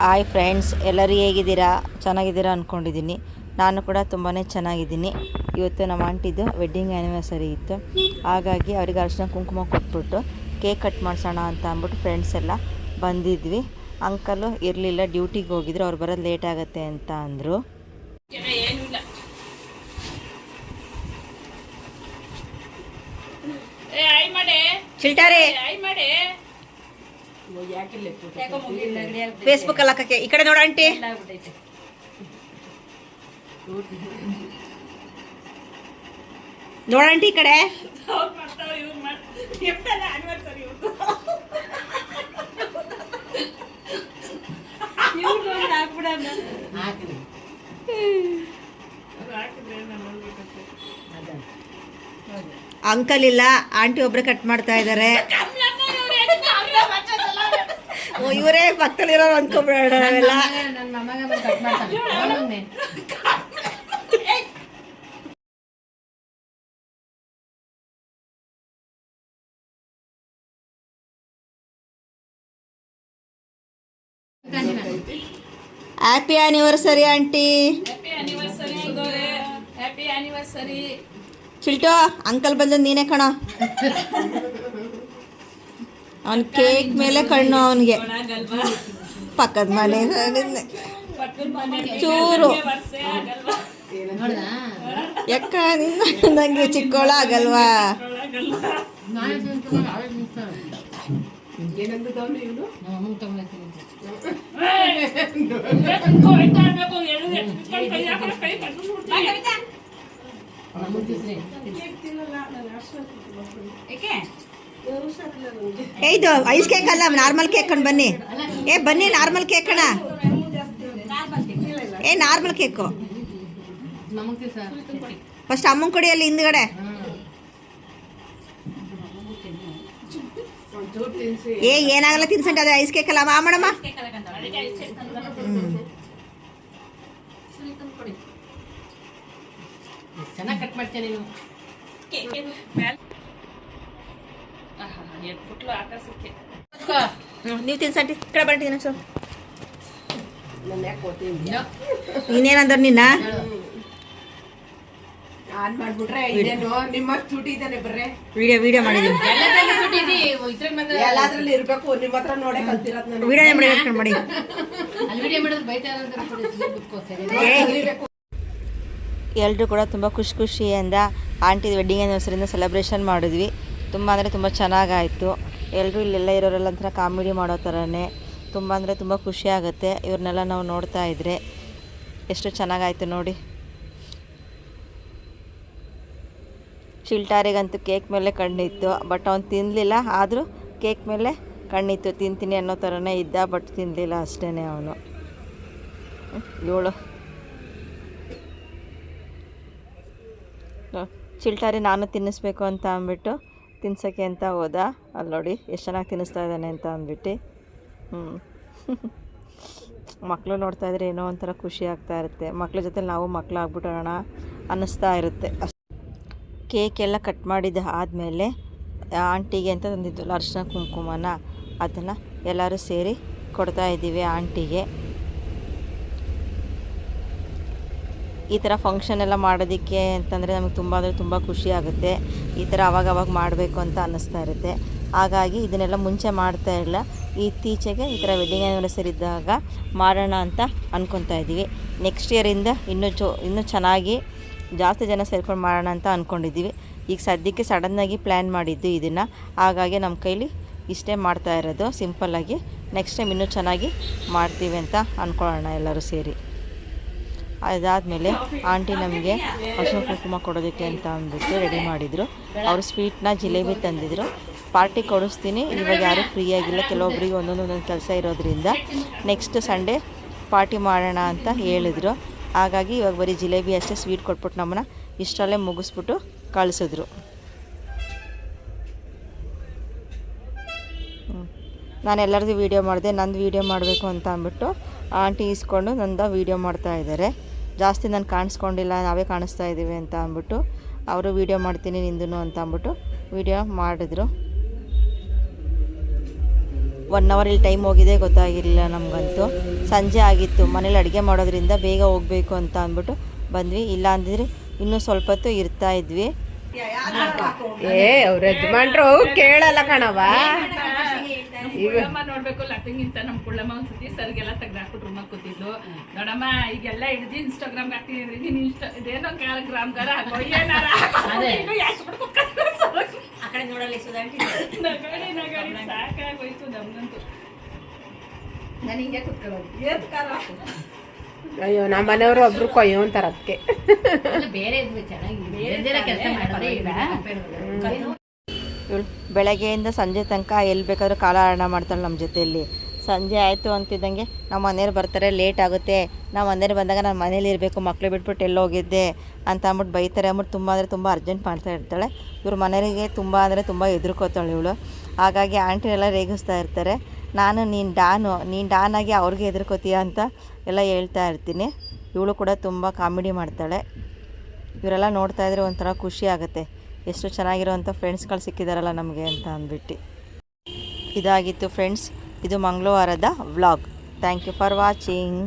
Hi friends, ಎಲ್ಲರೂ ಹೇಗಿದ್ದೀರಾ? ಚೆನ್ನಾಗಿದ್ದೀರಾ ಅಂದ್ಕೊಂಡಿದ್ದೀನಿ. ನಾನು ಕೂಡ ತುಂಬಾ ಚೆನ್ನಾಗಿದ್ದೀನಿ. ಇವತ್ತು ನಮ್ಮ ಆಂಟಿದು ವೆಡ್ಡಿಂಗ್ ಆ್ಯನಿವರ್ಸರಿ ಇತ್ತು. ಹಾಗಾಗಿ ಅವ್ರಿಗೆ ಅರಿಶಿನ ಕುಂಕುಮ ಕೊಟ್ಬಿಟ್ಟು ಕೇಕ್ ಕಟ್ ಮಾಡಿಸೋಣ ಅಂತ ಅಂದ್ಬಿಟ್ಟು ಫ್ರೆಂಡ್ಸ್ ಎಲ್ಲ ಬಂದಿದ್ವಿ. ಅಂಕಲು ಇರಲಿಲ್ಲ, ಡ್ಯೂಟಿಗೆ ಹೋಗಿದ್ರು. ಅವ್ರು ಬರೋದು ಲೇಟ್ ಆಗುತ್ತೆ ಅಂತ ಅಂದರು. ಚಿಲ್ಟಾರೆ ಫೇಸ್ಬುಕ್ ಅಲ್ಲಿ ಹಾಕಕ್ಕೆ ಈ ಕಡೆ ನೋಡ ಆಂಟಿ. ನೋಡ ಆಂಟಿ ಈ ಕಡೆ. ಅಂಕಲ್ ಇಲ್ಲ, ಆಂಟಿ ಒಬ್ರೆ ಕಟ್ ಮಾಡ್ತಾ ಇದ್ದಾರೆ. ಇವರೇ ಪಕ್ಕದಲ್ಲಿರೋ ಅಂದ್ಕೊಬೇಡ. ನಾವೆಲ್ಲ ಹ್ಯಾಪಿ ಆನಿವರ್ಸರಿ ಆಂಟಿ. ಚಿಲ್ಟೋ ಅಂಕಲ್ ಬಂದ ನೀನೇ ಕಣ. ಅವನ್ ಕೇಕ್ ಮೇಲೆ ಕಣ್ಣು ಅವನಿಗೆ. ಪಕ್ಕದ ಮನೆ ಚೂರು ಯಾಕ ನಂಗೆ ಚಿಕ್ಕೋಳ ಆಗಲ್ವಾ? ಇದು ಐಸ್ ಕೇಕ್ ಅಲ್ಲ, ನಾರ್ಮಲ್ ಕೇಕ್ ಕಣ್ ಬನ್ನಿ. ಬನ್ನಿ ನಾರ್ಮಲ್ ಕೇಕ್ ಕಣ. ನಾರ್ಮಲ್ ಕೇಕು ಫಸ್ಟ್ ಅಮ್ಮಂಗೆ ಕೊಡಿ, ಅಲ್ಲಿ ಹಿಂದ್ಗಡೆ. ಏನಾಗಲ್ಲ ತಿನ್ಸಂಟ, ಅದು ಐಸ್ ಕೇಕ್ ಅಲ್ಲ ಮಾಡಮ್ಮ. ಚೆನ್ನಾಗಿ ಕಟ್ ಮಾಡ್ತೇನೆ ನೀನು. ನೀವು ತಿನ್ಸಂಟಿ ಕಡೆ ಬನ್ನಿ. ನೀನೇನಂದ್ರ ನಿನ್ನ ವಿಡಿಯೋ ಮಾಡಿದೀನಿ. ಎಲ್ಲರೂ ಕೂಡ ತುಂಬ ಖುಷಿಯಿಂದ ಆಂಟಿ ವೆಡ್ಡಿಂಗ್ ಆ್ಯನಿವರ್ಸರಿಯಿಂದ ಸೆಲೆಬ್ರೇಷನ್ ಮಾಡಿದ್ವಿ. ತುಂಬ ಅಂದರೆ ತುಂಬ ಚೆನ್ನಾಗಾಯಿತು. ಎಲ್ಲರೂ ಇಲ್ಲೆಲ್ಲ ಇರೋರೆಲ್ಲ ಒಂಥರ ಕಾಮಿಡಿ ಮಾಡೋ ಥರನೇ ತುಂಬ ಅಂದರೆ ತುಂಬ ಖುಷಿ ಆಗುತ್ತೆ. ಇವ್ರನ್ನೆಲ್ಲ ನಾವು ನೋಡ್ತಾ ಇದ್ದರೆ ಎಷ್ಟು ಚೆನ್ನಾಗಾಯಿತು ನೋಡಿ. ಚಿಲ್ಟಾರಿಗಂತೂ ಕೇಕ್ ಮೇಲೆ ಕಣ್ಣಿತ್ತು, ಬಟ್ ಅವ್ನು ತಿನ್ನಲಿಲ್ಲ. ಆದರೂ ಕೇಕ್ ಮೇಲೆ ಕಣ್ಣಿತ್ತು, ತಿಂತೀನಿ ಅನ್ನೋ ಥರನೇ ಇದ್ದ, ಬಟ್ ತಿನ್ನಲಿಲ್ಲ ಅಷ್ಟೇ ಅವನು. ಇವಳು ಚಿಲ್ಟಾರಿ ನಾನು ತಿನ್ನಿಸ್ಬೇಕು ಅಂತ ಅಂದ್ಬಿಟ್ಟು ತಿನ್ಸೋಕ್ಕೆ ಅಂತ ಹೋದ. ಅಲ್ಲಿ ನೋಡಿ ಎಷ್ಟು ಚೆನ್ನಾಗಿ ತಿನ್ನಿಸ್ತಾ ಇದ್ದಾನೆ ಅಂತ ಅಂದ್ಬಿಟ್ಟು. ಮಕ್ಕಳು ನೋಡ್ತಾ ಇದ್ರೆ ಏನೋ ಒಂಥರ ಖುಷಿ ಆಗ್ತಾ ಇರುತ್ತೆ. ಮಕ್ಳ ಜೊತೆ ನಾವು ಮಕ್ಕಳು ಆಗ್ಬಿಟ್ಟೋಣ ಅನ್ನಿಸ್ತಾ ಇರುತ್ತೆ. ಕೇಕ್ ಎಲ್ಲ ಕಟ್ ಮಾಡಿದ್ದು ಆದಮೇಲೆ ಆಂಟಿಗೆ ಅಂತ ತಂದಿದ್ದು ಅರಿಶಿನ ಕುಂಕುಮನ, ಅದನ್ನು ಎಲ್ಲರೂ ಸೇರಿ ಕೊಡ್ತಾ ಇದ್ದೀವಿ ಆಂಟಿಗೆ. ಈ ಥರ ಫಂಕ್ಷನ್ ಎಲ್ಲ ಮಾಡೋದಕ್ಕೆ ಅಂತಂದರೆ ನಮಗೆ ತುಂಬ ಅಂದರೆ ತುಂಬ ಖುಷಿ ಆಗುತ್ತೆ. ಈ ಥರ ಅವಾಗವಾಗ ಮಾಡಬೇಕು ಅಂತ ಅನ್ನಿಸ್ತಾ ಇರುತ್ತೆ. ಹಾಗಾಗಿ ಇದನ್ನೆಲ್ಲ ಮುಂಚೆ ಮಾಡ್ತಾ ಇಲ್ಲ, ಇತ್ತೀಚೆಗೆ ಈ ಥರ ವೆಡ್ಡಿಂಗ್ ಆ್ಯನಿವರ್ಸರಿ ಇದ್ದಾಗ ಮಾಡೋಣ ಅಂತ ಅಂದ್ಕೊತಾ ಇದ್ದೀವಿ. ನೆಕ್ಸ್ಟ್ ಇಯರಿಂದ ಇನ್ನೂ ಚೆನ್ನಾಗಿ ಜಾಸ್ತಿ ಜನ ಸೇರ್ಕೊಂಡು ಮಾಡೋಣ ಅಂತ ಅಂದ್ಕೊಂಡಿದ್ದೀವಿ. ಈಗ ಸದ್ಯಕ್ಕೆ ಸಡನ್ನಾಗಿ ಪ್ಲ್ಯಾನ್ ಮಾಡಿದ್ದು ಇದನ್ನು. ಹಾಗಾಗಿ ನಮ್ಮ ಕೈಲಿ ಇಷ್ಟೇ ಮಾಡ್ತಾ ಇರೋದು ಸಿಂಪಲ್ಲಾಗಿ. ನೆಕ್ಸ್ಟ್ ಟೈಮ್ ಇನ್ನೂ ಚೆನ್ನಾಗಿ ಮಾಡ್ತೀವಿ ಅಂತ ಅಂದ್ಕೊಳ್ಳೋಣ ಎಲ್ಲರೂ ಸೇರಿ. ಅದಾದಮೇಲೆ ಆಂಟಿ ನಮಗೆ ಅರಿಶಿನ ಕುಂಕುಮ ಕೊಡೋದಕ್ಕೆ ಅಂತ ಅಂದ್ಬಿಟ್ಟು ರೆಡಿ ಮಾಡಿದರು. ಅವರು ಸ್ವೀಟ್ನ ಜಿಲೇಬಿ ತಂದಿದ್ರು. ಪಾರ್ಟಿ ಕೊಡಿಸ್ತೀನಿ, ಇವಾಗ ಯಾರೂ ಫ್ರೀಯಾಗಿಲ್ಲ, ಕೆಲವೊಬ್ಬರಿಗೆ ಒಂದೊಂದು ಕೆಲಸ ಇರೋದ್ರಿಂದ ನೆಕ್ಸ್ಟ್ ಸಂಡೇ ಪಾರ್ಟಿ ಮಾಡೋಣ ಅಂತ ಹೇಳಿದರು. ಹಾಗಾಗಿ ಇವಾಗ ಬರೀ ಜಿಲೇಬಿ ಅಷ್ಟೇ ಸ್ವೀಟ್ ಕೊಟ್ಬಿಟ್ಟು ನಮ್ಮನ್ನ ಇಷ್ಟರಲ್ಲೇ ಮುಗಿಸ್ಬಿಟ್ಟು ಕಳಿಸಿದ್ರು. ನಾನು ಎಲ್ಲರದ್ದು ವೀಡಿಯೋ ಮಾಡಿದೆ, ನಂದು ವೀಡಿಯೋ ಮಾಡಬೇಕು ಅಂತ ಅಂದ್ಬಿಟ್ಟು ಆಂಟಿ ಇಸ್ಕೊಂಡು ನಂದು ವೀಡಿಯೋ ಮಾಡ್ತಾಯಿದ್ದಾರೆ. ಜಾಸ್ತಿ ನಾನು ಕಾಣಿಸ್ಕೊಂಡಿಲ್ಲ, ನಾವೇ ಕಾಣಿಸ್ತಾ ಇದ್ದೀವಿ ಅಂತ ಅಂದ್ಬಿಟ್ಟು ಅವರು ವೀಡಿಯೋ ಮಾಡ್ತೀನಿ ನಿಂದು ಅಂತ ಅಂದ್ಬಿಟ್ಟು ವೀಡಿಯೋ ಮಾಡಿದ್ರು. 1 ಅವರ್ ಇಲ್ಲಿ ಟೈಮ್ ಹೋಗಿದೆ ಗೊತ್ತಾಗಿರಲಿಲ್ಲ ನಮಗಂತೂ. ಸಂಜೆ ಆಗಿತ್ತು, ಮನೇಲಿ ಅಡುಗೆ ಮಾಡೋದ್ರಿಂದ ಬೇಗ ಹೋಗಬೇಕು ಅಂತ ಅಂದ್ಬಿಟ್ಟು ಬಂದ್ವಿ. ಇಲ್ಲ ಅಂದಿದ್ರೆ ಇನ್ನೂ ಸ್ವಲ್ಪ ಹೊತ್ತು ಇರ್ತಾ ಇದ್ವಿ. ಅವ್ರ ಯಜಮಾನ್ರು ಕೇಳಲ್ಲ ಕಣವ. ಕುಳ್ಳಮ್ಮ ನೋಡ್ಬೇಕು ಲಟ್ಟಿಂಗಿಂತ ನಮ್ ಕುಳ್ಳಮ್ಮ ಒಂದ್ಸತಿ ಸರ್ಗೆಲ್ಲ ತೆಗ್ದಾಕ್ಬಿಟ್ಟು ರೂಮಾಗ ಕೂತಿದ್ಲು. ನೋಡಮ್ಮ ಈಗೆಲ್ಲ ಹಿಡ್ದು ಇನ್ಸ್ಟಾಗ್ರಾಮ್ ಹಾಕ್ತಿದ್ದೀನಿ, ನೀನ್ ಇದೇನೋ ಗ್ರಾಮ್ಗಾರ ನಗಾಡಿ ಸಾಕಾಗೋಯ್ತು ನಮ್ಗಂತೂ. ನಾನು ಹಿಂಗೆ ಕುತ್ಕೊಳ್ಳೋದು. ಅಯ್ಯೋ ನಮ್ಮ ಮನೆಯವರು ಒಬ್ರು ಕೊಯ್ಯೋ ಅಂತಾರ ಅದಕ್ಕೆ. ಬೇರೆ ಚೆನ್ನಾಗಿ ಕೆಲಸ ಮಾಡಿದ್ರೆ ಇವಳು ಬೆಳಗ್ಗೆಯಿಂದ ಸಂಜೆ ತನಕ ಎಲ್ಲಿ ಬೇಕಾದ್ರೂ ಕಾಲ ಹರಣ ಮಾಡ್ತಾಳೆ ನಮ್ಮ ಜೊತೆಯಲ್ಲಿ. ಸಂಜೆ ಆಯಿತು ಅಂತಿದ್ದಂಗೆ ನಮ್ಮ ಮನೆಯವ್ರು ಬರ್ತಾರೆ, ಲೇಟ್ ಆಗುತ್ತೆ, ನಾವು ಮನೆಯವ್ರು ಬಂದಾಗ ನಾನು ಮನೇಲಿ ಇರಬೇಕು, ಮಕ್ಕಳು ಬಿಟ್ಬಿಟ್ಟು ಎಲ್ಲಿ ಹೋಗಿದ್ದೆ ಅಂತ ಅಂದ್ಬಿಟ್ಟು ಬೈತಾರೆ ಅಂದ್ಬಿಟ್ಟು ತುಂಬ ಅಂದರೆ ತುಂಬ ಅರ್ಜೆಂಟ್ ಮಾಡ್ತಾ ಇರ್ತಾಳೆ. ಇವ್ರ ಮನೆಯವರಿಗೆ ತುಂಬ ಅಂದರೆ ತುಂಬ ಹೆದರ್ಕೋತಾಳೆ ಇವಳು. ಹಾಗಾಗಿ ಆಂಟಿನೆಲ್ಲ ರೇಗಿಸ್ತಾ ಇರ್ತಾರೆ. ನಾನು ನೀನು ಡಾನ್ ಆಗಿ ಅವ್ರಿಗೆ ಹೆದರ್ಕೋತೀಯ ಅಂತ ಎಲ್ಲ ಹೇಳ್ತಾ ಇರ್ತೀನಿ. ಇವಳು ಕೂಡ ತುಂಬ ಕಾಮಿಡಿ ಮಾಡ್ತಾಳೆ. ಇವರೆಲ್ಲ ನೋಡ್ತಾ ಇದ್ರೆ ಒಂಥರ ಖುಷಿ ಆಗುತ್ತೆ, ಎಷ್ಟು ಚೆನ್ನಾಗಿರೋವಂಥ ಫ್ರೆಂಡ್ಸ್ಗಳು ಸಿಕ್ಕಿದಾರಲ್ಲ ನಮಗೆ ಅಂತ ಅಂದ್ಬಿಟ್ಟು. ಇದಾಗಿತ್ತು ಫ್ರೆಂಡ್ಸ್, ಇದು ಮಂಗಳವಾರದ vlog. Thank you for watching.